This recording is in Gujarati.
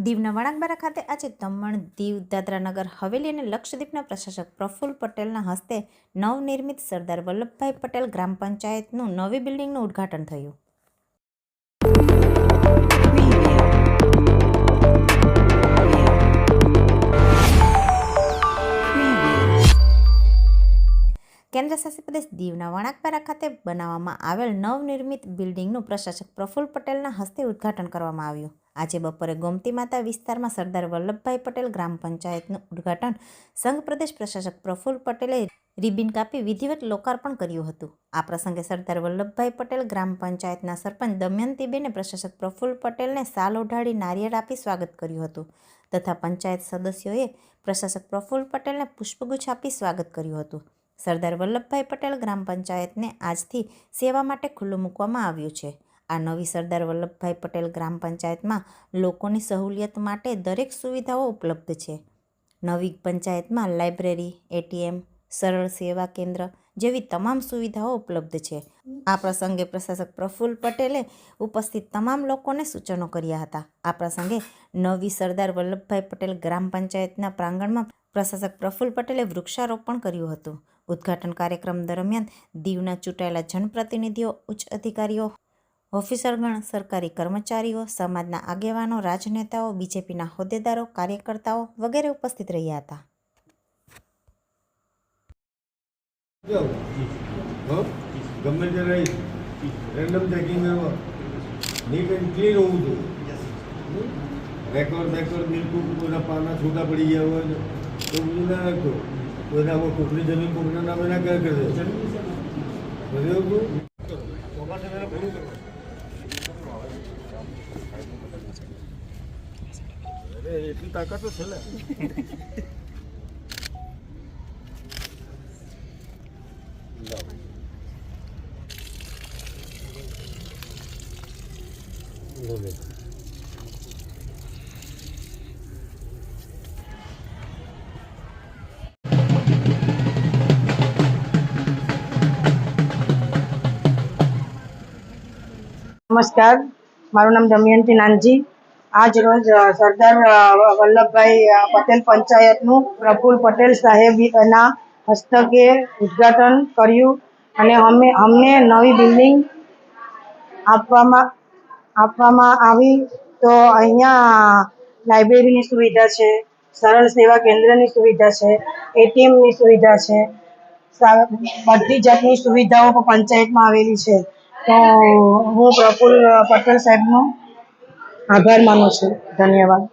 દીવના વણાકબારા ખાતે આજે દમણ, દીવ, દાદરા નગર હવેલી અને લક્ષદ્વીપના પ્રશાસક પ્રફુલ્લ પટેલના હસ્તે નવનિર્મિત સરદાર વલ્લભભાઈ પટેલ ગ્રામ પંચાયતનું નવી બિલ્ડિંગનું ઉદ્ઘાટન થયું. કેન્દ્ર શાસિત પ્રદેશ દીવના વણાકબારા ખાતે બનાવવામાં આવેલ નવનિર્મિત બિલ્ડિંગનું પ્રશાસક પ્રફુલ્લ પટેલના હસ્તે ઉદ્ઘાટન કરવામાં આવ્યું. આજે બપોરે ગોમતી માતા વિસ્તારમાં સરદાર વલ્લભભાઈ પટેલ ગ્રામ પંચાયતનું ઉદ્ઘાટન સંઘ પ્રદેશ પ્રશાસક પ્રફુલ્લ પટેલે રિબિન કાપી વિધિવત લોકાર્પણ કર્યું હતું. આ પ્રસંગે સરદાર વલ્લભભાઈ પટેલ ગ્રામ પંચાયતના સરપંચ દમયંતીબેને પ્રશાસક પ્રફુલ્લ પટેલને શાલ ઓઢાડી નારિયેળ આપી સ્વાગત કર્યું હતું તથા પંચાયત સદસ્યોએ પ્રશાસક પ્રફુલ્લ પટેલને પુષ્પગુચ્છ આપી સ્વાગત કર્યું હતું. સરદાર વલ્લભભાઈ પટેલ ગ્રામ પંચાયતને આજથી સેવા માટે ખુલ્લું મૂકવામાં આવ્યું છે. આ નવી સરદાર વલ્લભભાઈ પટેલ ગ્રામ પંચાયતમાં લોકોની સહુલિયત માટે દરેક સુવિધાઓ ઉપલબ્ધ છે. નવી પંચાયતમાં લાઇબ્રેરી, એટીએમ, સરળ સેવા કેન્દ્ર જેવી તમામ સુવિધાઓ ઉપલબ્ધ છે. આ પ્રસંગે પ્રશાસક પ્રફુલ્લ પટેલે ઉપસ્થિત તમામ લોકોને સૂચનો કર્યા હતા. આ પ્રસંગે નવી સરદાર વલ્લભભાઈ પટેલ ગ્રામ પંચાયતના પ્રાંગણમાં પ્રશાસક પ્રફુલ્લ પટેલે વૃક્ષારોપણ કર્યું હતું. ઉદ્ઘાટન કાર્યક્રમ દરમિયાન દીવના ચૂંટાયેલા જનપ્રતિનિધિઓ, ઉચ્ચ અધિકારીઓ, ઓફિસરગણ, સરકારી કર્મચારીઓ, સમાજના આગેવાનો, રાજનેતાઓ, બીજેપીના હોદ્દેદારો, કાર્યકર્તાઓ વગેરે ઉપસ્થિત રહ્યા હતા. ગમે તે રહી random checking neat and clean હોવું જોઈએ. રેકોર્ડ બિલકુલ કોઈના પાના છૂટા પડી ગયા હોય તો બધું ના રાખતો. કોઈના કોકની જમીન કોકના નામે ના કરે એટલી તાકાત તો છે ને. નમસ્કાર, મારું નામ દમયંતી નાનજી. આજ રોજ સરદાર વલ્લભભાઈ પટેલ પંચાયતનું પ્રફુલ્લ પટેલ સાહેબના હસ્તકે ઉદ્ઘાટન કર્યું અને અમને નવી બિલ્ડિંગ આપવામાં આવી. તો અહીંયા લાઇબ્રેરીની સુવિધા છે, સરળ સેવા કેન્દ્રની સુવિધા છે, એટીએમની સુવિધા છે, બધી જાતની સુવિધાઓ પંચાયતમાં આવેલી છે. તો હું પ્રફુલ્લ પટેલ સાહેબનો આભાર માનું છું. ધન્યવાદ.